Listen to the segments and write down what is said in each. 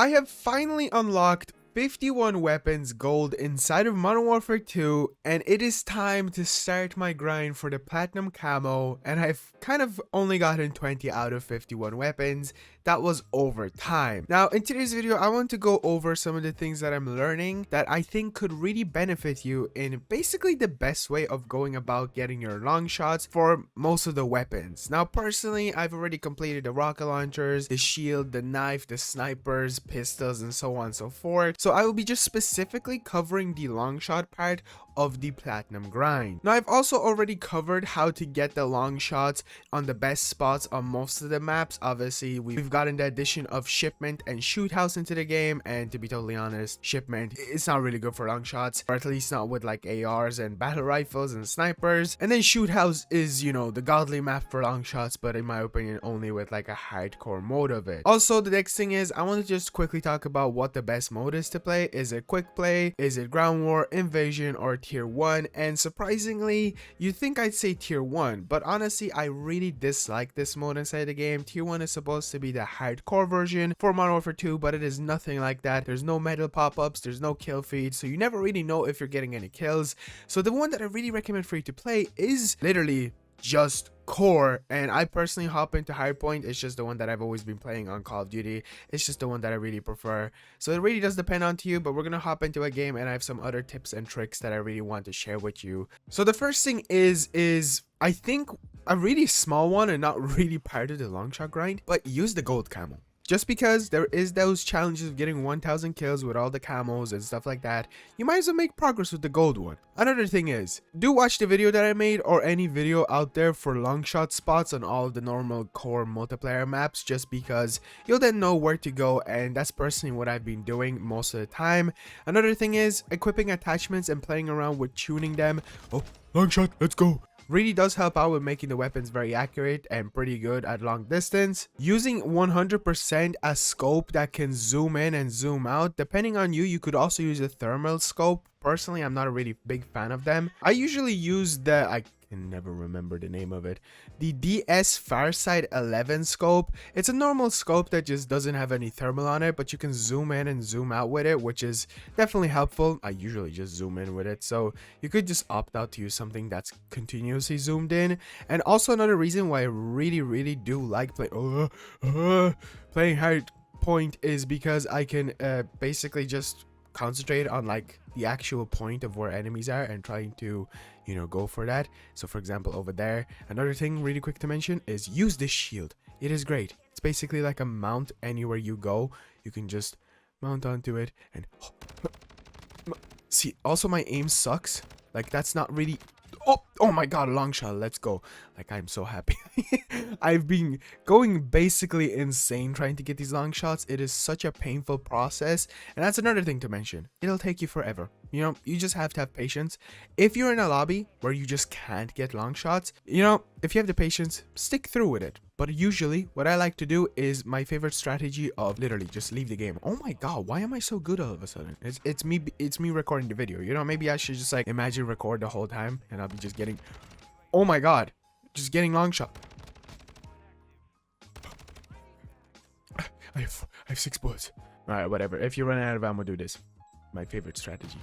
I have finally unlocked 51 weapons gold inside of Modern Warfare 2, and it is time to start my grind for the platinum camo, and I've kind of only gotten 20 out of 51 weapons. That was over time. Now in today's video, I want to go over some of the things that I'm learning that I think could really benefit you in basically the best way of going about getting your long shots for most of the weapons. Now personally, I've already completed the rocket launchers, the shield, the knife, the snipers, pistols, and so on and so forth. So I will be just specifically covering the long shot part of the platinum grind. Now I've also already covered how to get the long shots on the best spots on most of the maps. Obviously we've gotten the addition of shipment and shoot house into the game, and to be totally honest, shipment it's not really good for long shots, or at least not with like ARs and battle rifles and snipers. And then shoot house is, you know, the godly map for long shots, but in my opinion only with like a hardcore mode of it. Also, the next thing is I want to just quickly talk about what the best mode is to play. Is it quick play, is it ground war, invasion, or tier 1? And surprisingly, you think I'd say tier 1, but honestly I really dislike this mode inside the game. Tier 1 is supposed to be the hardcore version for Modern Warfare 2, but it is nothing like that. There's no medal pop-ups, there's no kill feed, so you never really know if you're getting any kills. So the one that I really recommend for you to play is literally just core, and I personally hop into hardpoint. It's just the one that I've always been playing on Call of Duty. It's just the one that I really prefer, so it really does depend on to you. But we're gonna hop into a game, and I have some other tips and tricks that I really want to share with you. So the first thing is I think a really small one and not really part of the long shot grind, but use the gold camo. Just because there is those challenges of getting 1000 kills with all the camos and stuff like that, you might as well make progress with the gold one. Another thing is, do watch the video that I made or any video out there for long shot spots on all of the normal core multiplayer maps, just because you'll then know where to go, and that's personally what I've been doing most of the time. Another thing is, equipping attachments and playing around with tuning them. Oh, long shot, let's go. Really does help out with making the weapons very accurate and pretty good at long distance. Using 100% a scope that can zoom in and zoom out. Depending on you, you could also use a thermal scope. Personally, I'm not a really big fan of them. I usually use I can never remember the name of it, the DS Farsight 11 scope. It's a normal scope that just doesn't have any thermal on it, but you can zoom in and zoom out with it, which is definitely helpful. I usually just zoom in with it, so you could just opt out to use something that's continuously zoomed in. And also another reason why I really do like playing hard point is because I can basically just concentrate on like the actual point of where enemies are and trying to, you know, go for that. So for example over there, another thing really quick to mention is use this shield. It is great. It's basically like a mount. Anywhere you go you can just mount onto it and see. Also my aim sucks, like that's not really. Oh my god, long shot, let's go. Like, I'm so happy. I've been going basically insane trying to get these long shots. It is such a painful process, and that's another thing to mention. It'll take you forever. You know, you just have to have patience. If you're in a lobby where you just can't get long shots, you know, if you have the patience, stick through with it. But usually what I like to do is my favorite strategy of literally just leave the game. Oh my god, why am I so good all of a sudden? It's me recording the video. You know, maybe I should just like imagine record the whole time and I'll be just getting, oh my god, just getting long shot. I have 6 bullets. All right, whatever. If you run out of ammo, do this. My favorite strategy.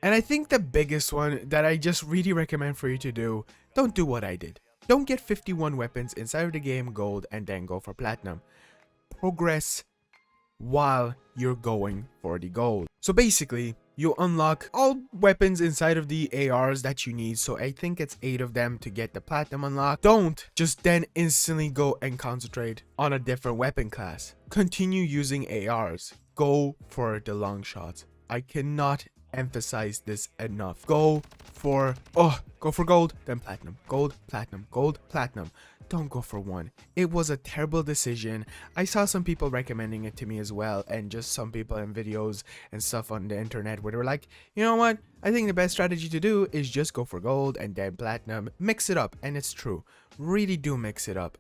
And I think the biggest one that I just really recommend for you to do, don't do what I did. Don't get 51 weapons inside of the game gold and then go for platinum. Progress while you're going for the gold. So basically, you unlock all weapons inside of the ARs that you need. So I think it's 8 of them to get the platinum unlock. Don't just then instantly go and concentrate on a different weapon class. Continue using ARs. Go for the long shots. I cannot emphasize this enough. Go for gold, then platinum. Gold, platinum, gold, platinum. Don't go for one. It was a terrible decision. I saw some people recommending it to me as well, and just some people in videos and stuff on the internet where they were like, you know what, I think the best strategy to do is just go for gold and then platinum. Mix it up. And it's true, really do mix it up.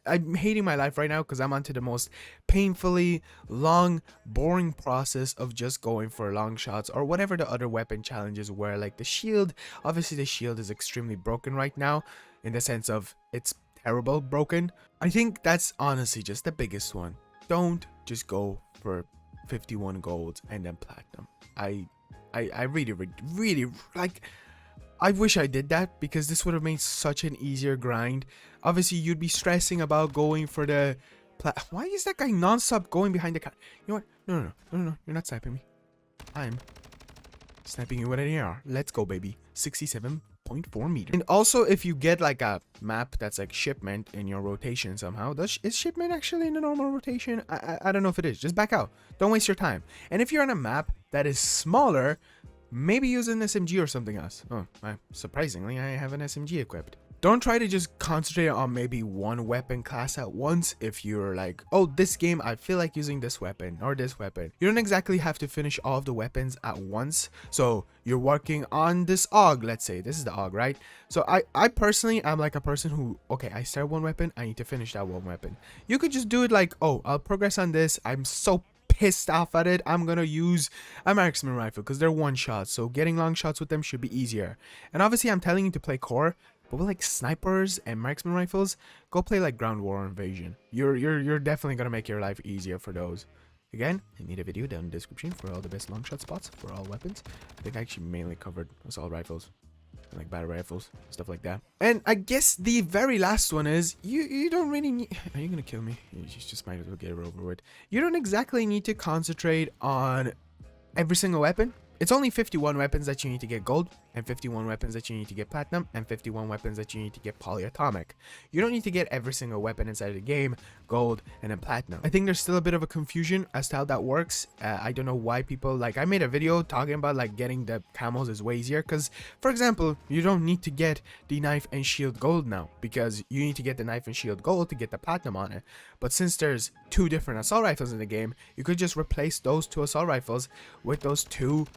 I'm hating my life right now because I'm onto the most painfully long, boring process of just going for long shots or whatever the other weapon challenges were. Like the shield, obviously the shield is extremely broken right now in the sense of it's terrible broken. I think that's honestly just the biggest one. don't just go for 51 gold and then platinum. I really like, I wish I did that, because this would have made such an easier grind. Obviously, you'd be stressing about going for the why is that guy non-stop going behind the car? You know what? No. You're not sniping me. I'm sniping you with an AR. Let's go, baby. 67.4 meters. And also, if you get like a map that's like shipment in your rotation somehow, is shipment actually in the normal rotation? I don't know if it is. Just back out. Don't waste your time. And if you're on a map that is smaller, maybe use an SMG or something else. Oh, surprisingly, I have an SMG equipped. Don't try to just concentrate on maybe one weapon class at once. If you're like, oh, this game, I feel like using this weapon or this weapon. You don't exactly have to finish all of the weapons at once. So you're working on this AUG, let's say. This is the AUG, right? So I personally, I'm like a person who, okay, I start one weapon, I need to finish that one weapon. You could just do it like, oh, I'll progress on this. I'm so pissed off at it, I'm gonna use a marksman rifle because they're one shot, so getting long shots with them should be easier. And obviously I'm telling you to play core, but with like snipers and marksman rifles, go play like ground war or invasion. You're definitely gonna make your life easier for those. Again, I need a video down in the description for all the best long shot spots for all weapons. I think I actually mainly covered assault rifles, like battle rifles, stuff like that. And I guess the very last one is you don't really need, are you gonna kill me? You just might as well get it over with. You don't exactly need to concentrate on every single weapon. It's only 51 weapons that you need to get gold, and 51 weapons that you need to get platinum, and 51 weapons that you need to get polyatomic. You don't need to get every single weapon inside of the game gold and then platinum. I think there's still a bit of a confusion as to how that works. I don't know why people, like, I made a video talking about like getting the camos is way easier, because for example, you don't need to get the knife and shield gold now, because you need to get the knife and shield gold to get the platinum on it. But since there's two different assault rifles in the game, you could just replace those two assault rifles with those two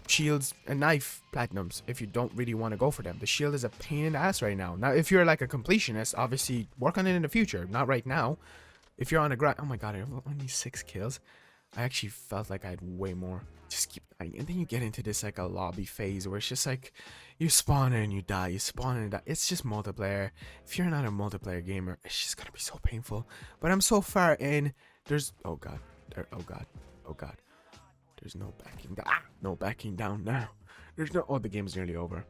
shields and knife platinums if you don't really want to go for them. The shield is a pain in the ass right now. Now if you're like a completionist, obviously work on it in the future, not right now. If you're on a grind, oh my god, I have only 6 kills. I actually felt like I had way more. Just keep dying, and then you get into this like a lobby phase where it's just like you spawn and you die, you spawn and die. It's just multiplayer. If you're not a multiplayer gamer, it's just gonna be so painful. But I'm so far in. There's oh god, there's no backing down. No backing down now. There's no. Oh, the game's nearly over.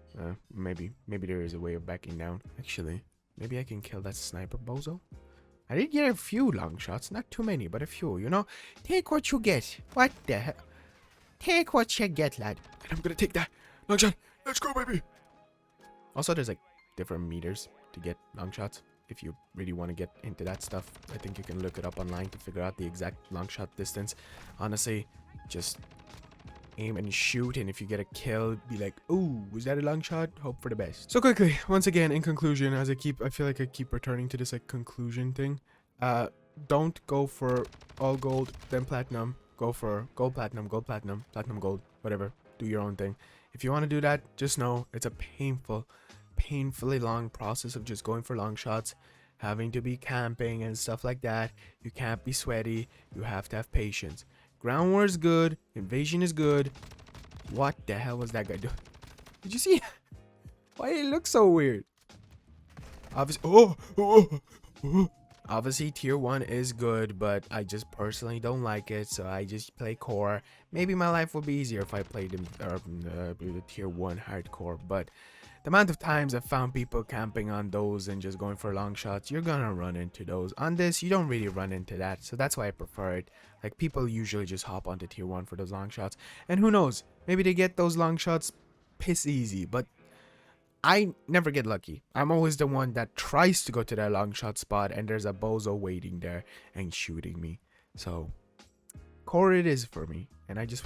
Maybe there is a way of backing down. Actually, maybe I can kill that sniper bozo. I did get a few long shots, not too many, but a few. You know, take what you get. What the hell? Take what you get, lad. And I'm gonna take that long shot. Let's go, baby. Also, there's like different meters to get long shots. If you really want to get into that stuff, I think you can look it up online to figure out the exact long shot distance. Honestly, just aim and shoot, and if you get a kill, be like, oh, was that a long shot? Hope for the best. So quickly, once again, in conclusion, as I feel like I keep returning to this like conclusion thing. Don't go for all gold then platinum. Go for gold platinum, platinum gold, whatever. Do your own thing. If you want to do that, just know it's a painfully long process of just going for long shots, having to be camping and stuff like that. You can't be sweaty. You have to have patience. Ground war is good. Invasion is good. What the hell was that guy doing? Did you see? Why did it look so weird? Obviously, obviously tier 1 is good, but I just personally don't like it, so I just play core. Maybe my life would be easier if I played in tier 1 hardcore, but the amount of times I've found people camping on those and just going for long shots, you're gonna run into those. On this, you don't really run into that, so that's why I prefer it. Like, people usually just hop onto tier 1 for those long shots, and who knows, maybe they get those long shots piss easy, but I never get lucky. I'm always the one that tries to go to that long shot spot, and there's a bozo waiting there and shooting me. So core it is for me, and I just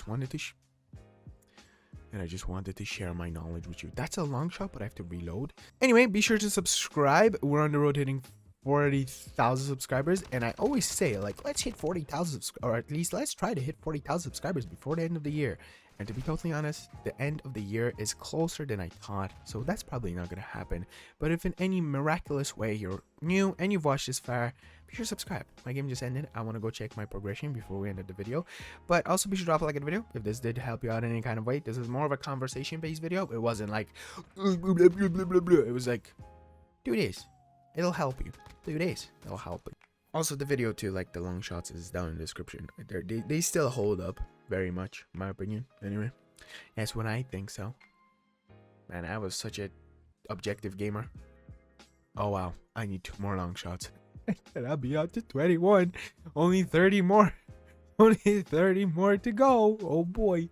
wanted to share my knowledge with you. That's a long shot, but I have to reload. Anyway, be sure to subscribe. We're on the road hitting 40,000 subscribers, and I always say, like, let's hit 40,000, or at least let's try to hit 40,000 subscribers before the end of the year. And to be totally honest, the end of the year is closer than I thought, so that's probably not gonna happen. But if in any miraculous way you're new and you've watched this far, be sure to subscribe. My game just ended. I want to go check my progression before we ended the video. But also be sure to drop a like on the video if this did help you out in any kind of way. This is more of a conversation based video. It wasn't like it was like, do this It'll help you. 2 days. It'll help you. Also, the video too, like the long shots, is down in the description. They still hold up very much, in my opinion. Anyway, that's what I think so. Man, I was such a objective gamer. Oh wow, I need 2 more long shots. And I'll be up to 21. Only 30 more. Only 30 more to go. Oh boy.